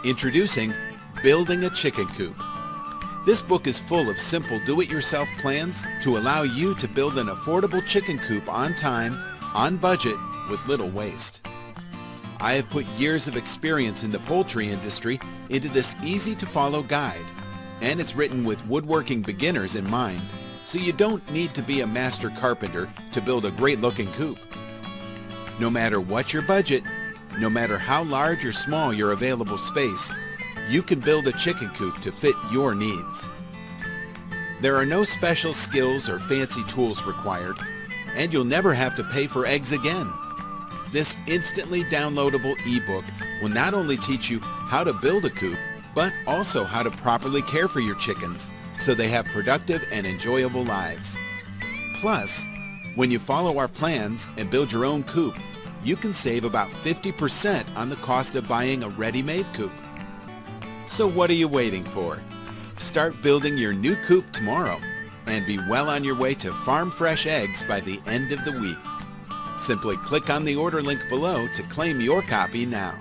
Introducing Building a Chicken Coop. This book is full of simple do-it-yourself plans to allow you to build an affordable chicken coop on time, on budget, with little waste. I have put years of experience in the poultry industry into this easy-to-follow guide, and it's written with woodworking beginners in mind, so you don't need to be a master carpenter to build a great-looking coop. No matter what your budget, no matter how large or small your available space, you can build a chicken coop to fit your needs. There are no special skills or fancy tools required, and you'll never have to pay for eggs again. This instantly downloadable ebook will not only teach you how to build a coop, but also how to properly care for your chickens so they have productive and enjoyable lives. Plus, when you follow our plans and build your own coop, you can save about 50% on the cost of buying a ready-made coop. So what are you waiting for? Start building your new coop tomorrow and be well on your way to farm fresh eggs by the end of the week. Simply click on the order link below to claim your copy now.